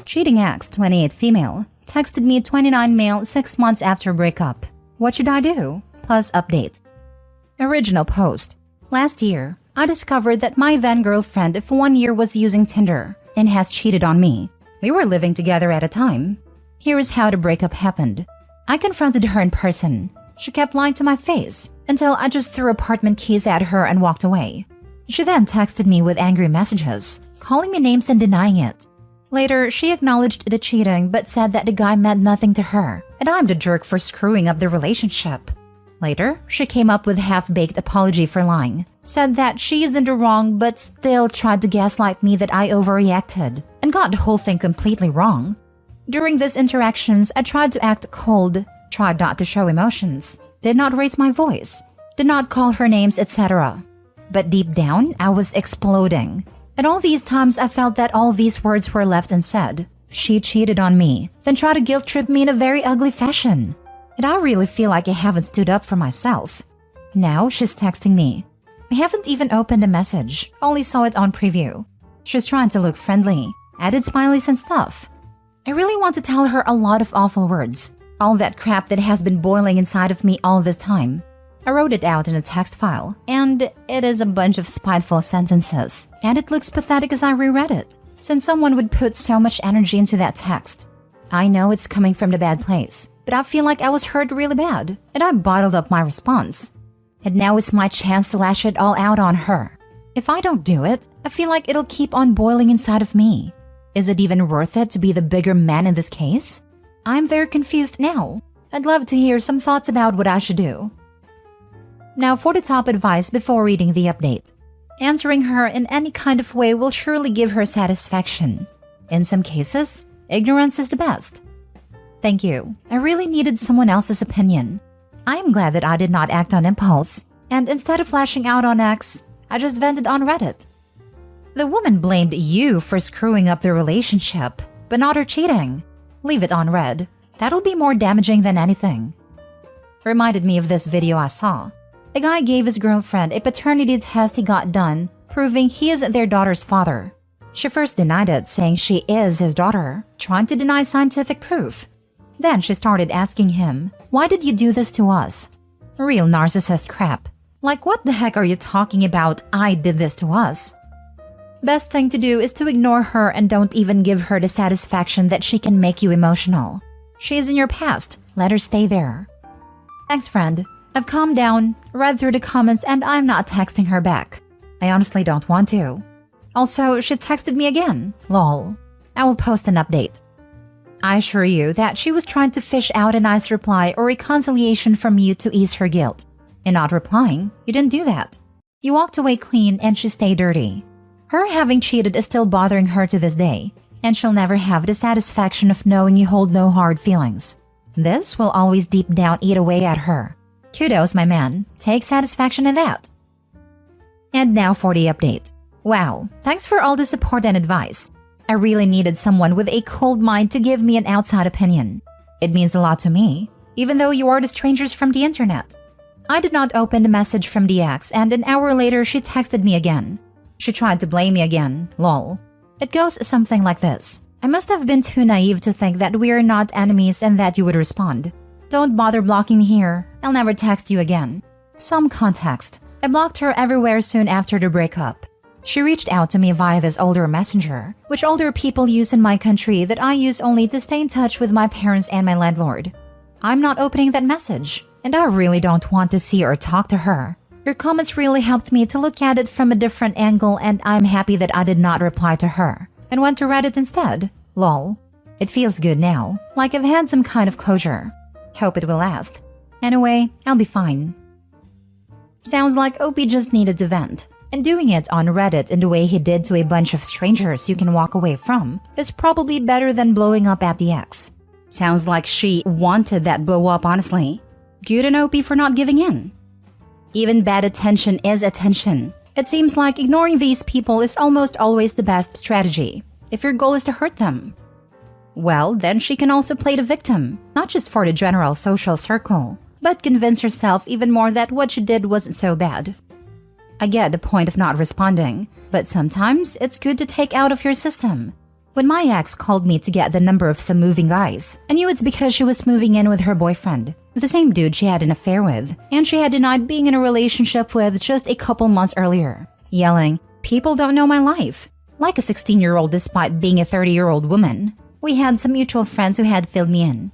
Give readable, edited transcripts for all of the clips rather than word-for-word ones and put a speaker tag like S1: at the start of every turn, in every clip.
S1: Cheating ex, 28 female, texted me 29 male 6 months after breakup. What should I do? Plus update. Original post. Last year, I discovered that my then girlfriend of 1 year was using Tinder and has cheated on me. We were living together at a time. Here is how the breakup happened. I confronted her in person. She kept lying to my face until I just threw apartment keys at her and walked away. She then texted me with angry messages, calling me names and denying it. Later, she acknowledged the cheating but said that the guy meant nothing to her and I'm the jerk for screwing up the relationship. Later, she came up with a half-baked apology for lying, said that she is in the wrong but still tried to gaslight me that I overreacted and got the whole thing completely wrong. During these interactions, I tried to act cold, tried not to show emotions, did not raise my voice, did not call her names, etc. But deep down, I was exploding. At all these times, I felt that all these words were left unsaid. She cheated on me, then tried to guilt-trip me in a very ugly fashion. And I really feel like I haven't stood up for myself. Now she's texting me. I haven't even opened the message, only saw it on preview. She's trying to look friendly, added smileys and stuff. I really want to tell her a lot of awful words, all that crap that has been boiling inside of me all this time. I wrote it out in a text file, and it is a bunch of spiteful sentences, and it looks pathetic as I reread it, since someone would put so much energy into that text. I know it's coming from the bad place, but I feel like I was hurt really bad, and I bottled up my response. And now is my chance to lash it all out on her. If I don't do it, I feel like it'll keep on boiling inside of me. Is it even worth it to be the bigger man in this case? I'm very confused now. I'd love to hear some thoughts about what I should do. Now for the top advice before reading the update. Answering her in any kind of way will surely give her satisfaction. In some cases, ignorance is the best. Thank you. I really needed someone else's opinion. I am glad that I did not act on impulse, and instead of flashing out on X, I just vented on Reddit. The woman blamed you for screwing up the relationship, but not her cheating. Leave it on red. That'll be more damaging than anything. Reminded me of this video I saw. A guy gave his girlfriend a paternity test he got done, proving he is their daughter's father. She first denied it, saying she is his daughter, trying to deny scientific proof. Then she started asking him, "Why did you do this to us?" Real narcissist crap. Like, what the heck are you talking about? I did this to us. Best thing to do is to ignore her and don't even give her the satisfaction that she can make you emotional. She is in your past. Let her stay there. Thanks, friend. I've calmed down, read through the comments, and I'm not texting her back. I honestly don't want to. Also, she texted me again. Lol. I will post an update. I assure you that she was trying to fish out a nice reply or reconciliation from you to ease her guilt. In not replying, you didn't do that. You walked away clean and she stayed dirty. Her having cheated is still bothering her to this day, and she'll never have the satisfaction of knowing you hold no hard feelings. This will always deep down eat away at her. Kudos, my man. Take satisfaction in that. And now for the update. Wow, thanks for all the support and advice. I really needed someone with a cold mind to give me an outside opinion. It means a lot to me, even though you are the strangers from the internet. I did not open the message from the ex, and an hour later she texted me again. She tried to blame me again, lol. It goes something like this. I must have been too naive to think that we are not enemies and that you would respond. Don't bother blocking me here. I'll never text you again. Some context. I blocked her everywhere soon after the breakup. She reached out to me via this older messenger, which older people use in my country that I use only to stay in touch with my parents and my landlord. I'm not opening that message, and I really don't want to see or talk to her. Your comments really helped me to look at it from a different angle, and I'm happy that I did not reply to her and went to Reddit instead. Lol. It feels good now, like I've had some kind of closure. Hope it will last. Anyway, I'll be fine. Sounds like Opie just needed to vent. And doing it on Reddit in the way he did to a bunch of strangers you can walk away from is probably better than blowing up at the ex. Sounds like she wanted that blow up, honestly. Good on Opie for not giving in. Even bad attention is attention. It seems like ignoring these people is almost always the best strategy, if your goal is to hurt them. Well, then she can also play the victim, not just for the general social circle, but convince herself even more that what she did wasn't so bad. I get the point of not responding, but sometimes it's good to take out of your system. When my ex called me to get the number of some moving guys, I knew it's because she was moving in with her boyfriend, the same dude she had an affair with, and she had denied being in a relationship with just a couple months earlier, yelling, "People don't know my life," like a 16-year-old despite being a 30-year-old woman. We had some mutual friends who had filled me in.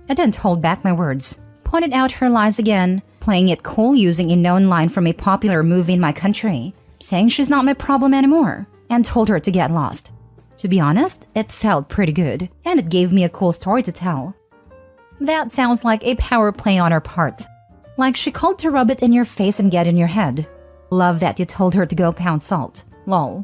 S1: I didn't hold back my words, pointed out her lies again, playing it cool using a known line from a popular movie in my country, saying she's not my problem anymore, and told her to get lost. To be honest, it felt pretty good, and it gave me a cool story to tell. That sounds like a power play on her part. Like she called to rub it in your face and get in your head. Love that you told her to go pound salt. Lol.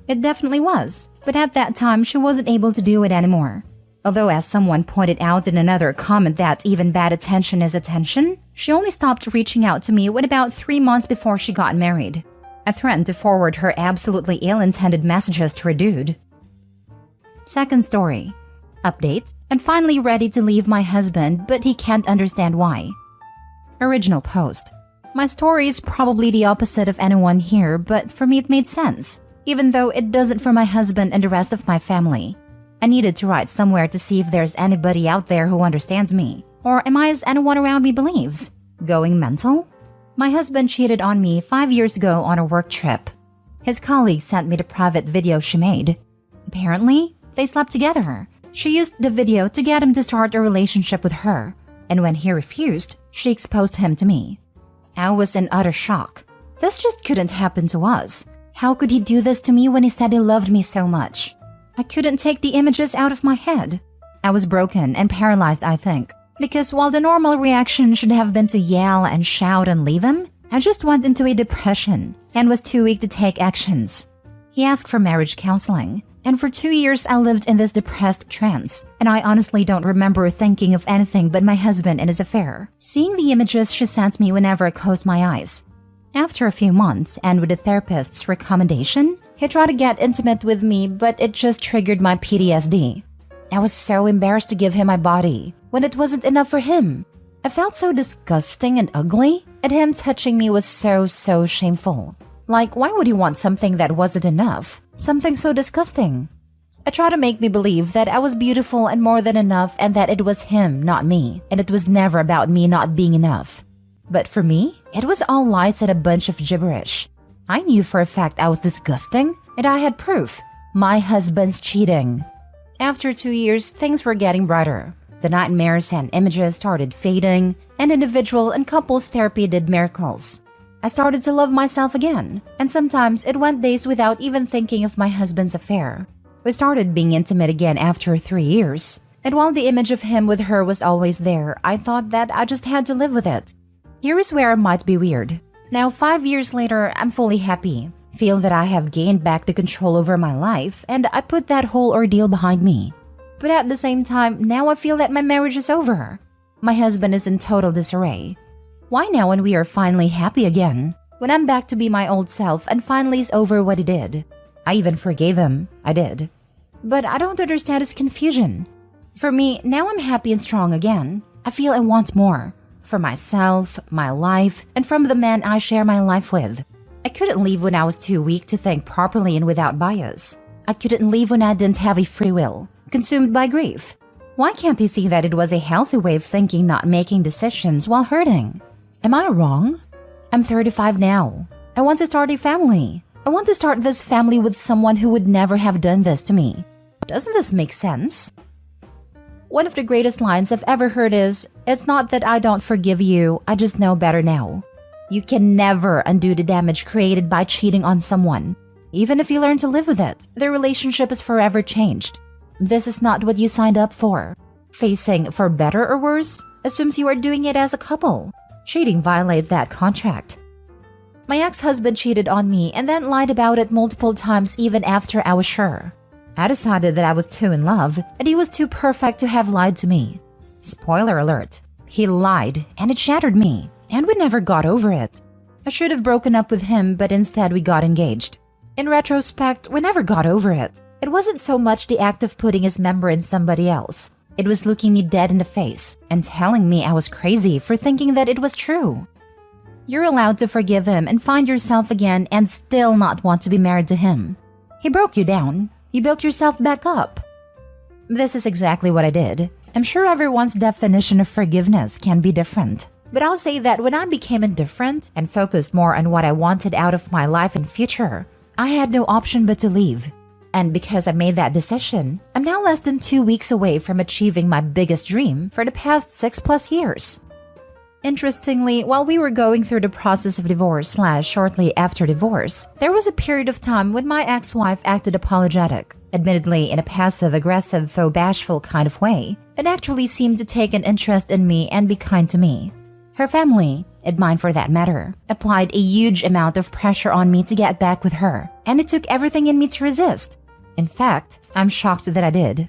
S1: It definitely was, but at that time she wasn't able to do it anymore. Although as someone pointed out in another comment that even bad attention is attention, she only stopped reaching out to me when about 3 months before she got married. I threatened to forward her absolutely ill-intended messages to her dude. Second story. Update. I'm finally ready to leave my husband, but he can't understand why. Original post. My story is probably the opposite of anyone here, but for me it made sense, even though it doesn't for my husband and the rest of my family. I needed to write somewhere to see if there's anybody out there who understands me. Or am I as anyone around me believes? Going mental? My husband cheated on me 5 years ago on a work trip. His colleague sent me the private video she made. Apparently, they slept together. She used the video to get him to start a relationship with her, and when he refused, she exposed him to me. I was in utter shock. This just couldn't happen to us. How could he do this to me when he said he loved me so much? I couldn't take the images out of my head. I was broken and paralyzed, I think, because while the normal reaction should have been to yell and shout and leave him, I just went into a depression and was too weak to take actions. He asked for marriage counseling, and for 2 years I lived in this depressed trance, and I honestly don't remember thinking of anything but my husband and his affair, seeing the images she sent me whenever I closed my eyes. After a few months, and with a therapist's recommendation, he tried to get intimate with me, but it just triggered my PTSD. I was so embarrassed to give him my body, when it wasn't enough for him. I felt so disgusting and ugly, and him touching me was so shameful. Like, why would he want something that wasn't enough? Something so disgusting. I tried to make me believe that I was beautiful and more than enough, and that it was him, not me, and it was never about me not being enough. But for me, it was all lies and a bunch of gibberish. I knew for a fact I was disgusting, and I had proof. My husband's cheating. After 2 years, things were getting brighter. The nightmares and images started fading, and individual and couples therapy did miracles. I started to love myself again, and sometimes it went days without even thinking of my husband's affair. We started being intimate again after 3 years, and while the image of him with her was always there, I thought that I just had to live with it. Here is where it might be weird. Now 5 years later, I'm fully happy, feel that I have gained back the control over my life, and I put that whole ordeal behind me. But at the same time, now I feel that my marriage is over. My husband is in total disarray. Why now when we are finally happy again? When I'm back to be my old self and finally is over what he did? I even forgave him. I did. But I don't understand his confusion. For me, now I'm happy and strong again. I feel I want more. For myself, my life, and from the man I share my life with. I couldn't leave when I was too weak to think properly and without bias. I couldn't leave when I didn't have a free will, consumed by grief. Why can't he see that it was a healthy way of thinking, not making decisions while hurting? Am I wrong? I'm 35 now. I want to start a family. I want to start this family with someone who would never have done this to me. Doesn't this make sense? One of the greatest lines I've ever heard is, "It's not that I don't forgive you, I just know better now." You can never undo the damage created by cheating on someone. Even if you learn to live with it, the relationship is forever changed. This is not what you signed up for. Facing for better or worse assumes you are doing it as a couple. Cheating violates that contract. My ex-husband cheated on me and then lied about it multiple times even after I was sure. I decided that I was too in love and he was too perfect to have lied to me. Spoiler alert, he lied and it shattered me, and we never got over it. I should have broken up with him, but instead we got engaged. In retrospect, we never got over it. It wasn't so much the act of putting his member in somebody else. It was looking me dead in the face and telling me I was crazy for thinking that it was true. You're allowed to forgive him and find yourself again and still not want to be married to him. He broke you down. You built yourself back up. This is exactly what I did. I'm sure everyone's definition of forgiveness can be different. But I'll say that when I became indifferent and focused more on what I wanted out of my life and future, I had no option but to leave. And because I made that decision, I'm now less than 2 weeks away from achieving my biggest dream for the past 6+ years. Interestingly, while we were going through the process of divorce / shortly after divorce, there was a period of time when my ex-wife acted apologetic, admittedly in a passive-aggressive, faux bashful kind of way, and actually seemed to take an interest in me and be kind to me. Her family, and mine for that matter, applied a huge amount of pressure on me to get back with her, and it took everything in me to resist. In fact, I'm shocked that I did.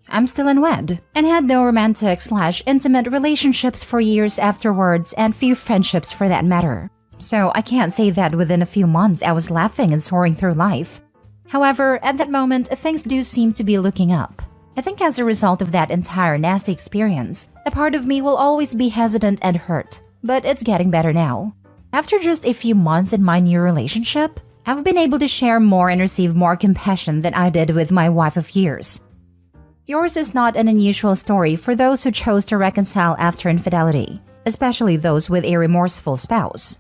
S1: I'm still unwed and had no romantic / intimate relationships for years afterwards and few friendships for that matter. So I can't say that within a few months I was laughing and soaring through life. However, at that moment, things do seem to be looking up. I think as a result of that entire nasty experience, a part of me will always be hesitant and hurt, but it's getting better now. After just a few months in my new relationship, I've been able to share more and receive more compassion than I did with my wife of years. Yours is not an unusual story for those who chose to reconcile after infidelity, especially those with a remorseful spouse.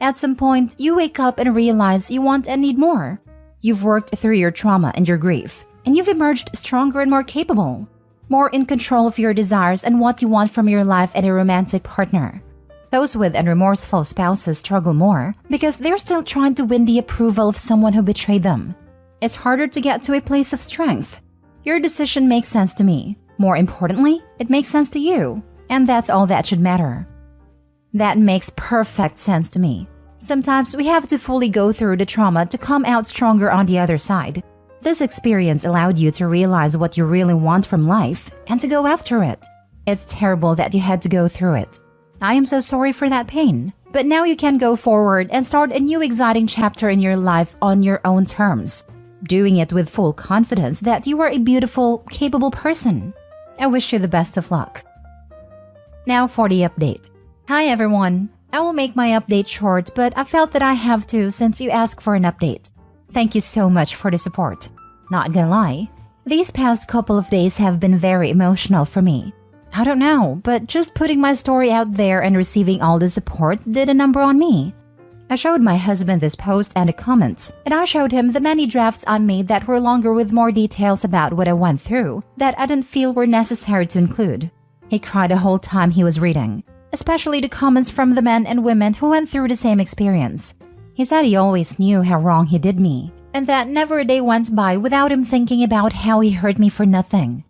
S1: At some point, you wake up and realize you want and need more. You've worked through your trauma and your grief, and you've emerged stronger and more capable, more in control of your desires and what you want from your life and a romantic partner. Those with unremorseful spouses struggle more because they're still trying to win the approval of someone who betrayed them. It's harder to get to a place of strength. Your decision makes sense to me. More importantly, it makes sense to you, and that's all that should matter. That makes perfect sense to me. Sometimes we have to fully go through the trauma to come out stronger on the other side. This experience allowed you to realize what you really want from life and to go after it. It's terrible that you had to go through it. I am so sorry for that pain, but now you can go forward and start a new exciting chapter in your life on your own terms, doing it with full confidence that you are a beautiful, capable person. I wish you the best of luck. Now for the update. Hi everyone. I will make my update short, but I felt that I have to since you asked for an update. Thank you so much for the support. Not gonna lie, these past couple of days have been very emotional for me. I don't know, but just putting my story out there and receiving all the support did a number on me. I showed my husband this post and the comments, and I showed him the many drafts I made that were longer with more details about what I went through that I didn't feel were necessary to include. He cried the whole time he was reading, especially the comments from the men and women who went through the same experience. He said he always knew how wrong he did me, and that never a day went by without him thinking about how he hurt me for nothing.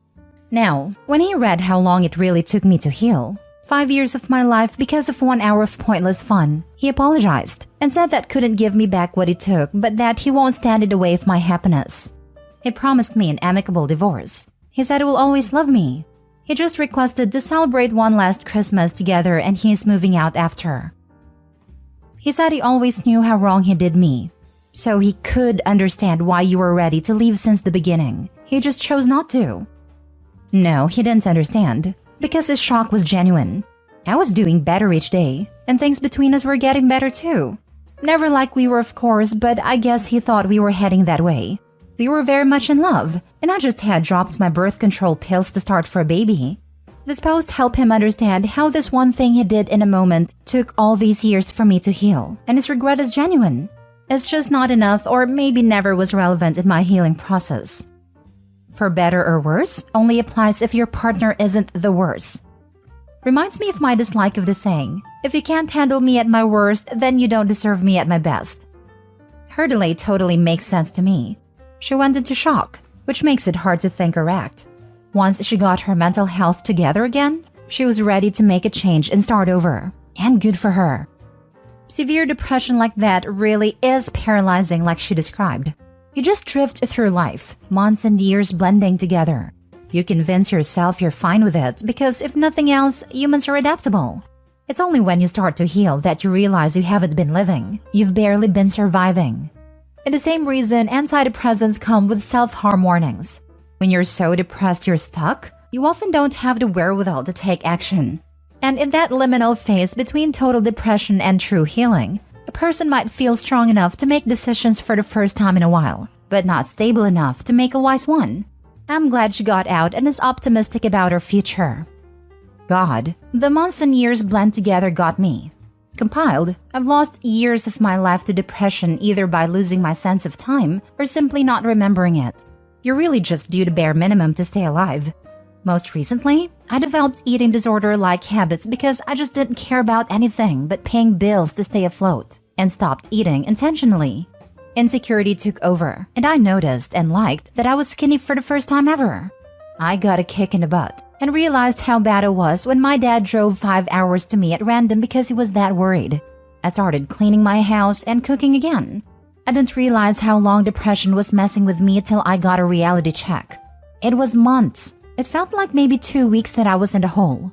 S1: Now, when he read how long it really took me to heal, 5 years of my life because of 1 hour of pointless fun, he apologized and said that couldn't give me back what it took, but that he won't stand in the way of my happiness. He promised me an amicable divorce. He said he will always love me. He just requested to celebrate one last Christmas together and he is moving out after. He said he always knew how wrong he did me, so he could understand why you were ready to leave since the beginning. He just chose not to. No, he didn't understand, because his shock was genuine. I was doing better each day, and things between us were getting better too. Never like we were, of course, but I guess he thought we were heading that way. We were very much in love, and I just had dropped my birth control pills to start for a baby. This post helped him understand how this one thing he did in a moment took all these years for me to heal, and his regret is genuine. It's just not enough, or maybe never was relevant in my healing process. For better or worse only applies if your partner isn't the worst. Reminds me of my dislike of the saying, if you can't handle me at my worst, then you don't deserve me at my best. Her delay totally makes sense to me. She went into shock, which makes it hard to think or act. Once she got her mental health together again, she was ready to make a change and start over. And good for her. Severe depression like that really is paralyzing, like she described. You just drift through life, months and years blending together. You convince yourself you're fine with it because if nothing else, humans are adaptable. It's only when you start to heal that you realize you haven't been living. You've barely been surviving. And the same reason antidepressants come with self-harm warnings. When you're so depressed you're stuck, you often don't have the wherewithal to take action. And in that liminal phase between total depression and true healing, a person might feel strong enough to make decisions for the first time in a while, but not stable enough to make a wise one. I'm glad she got out and is optimistic about her future. God, the months and years blend together got me. Compiled, I've lost years of my life to depression either by losing my sense of time or simply not remembering it. You're really just due the bare minimum to stay alive. Most recently, I developed eating disorder-like habits because I just didn't care about anything but paying bills to stay afloat and stopped eating intentionally. Insecurity took over, and I noticed and liked that I was skinny for the first time ever. I got a kick in the butt and realized how bad it was when my dad drove 5 hours to me at random because he was that worried. I started cleaning my house and cooking again. I didn't realize how long depression was messing with me till I got a reality check. It was months. It felt like maybe 2 weeks that I was in the hole.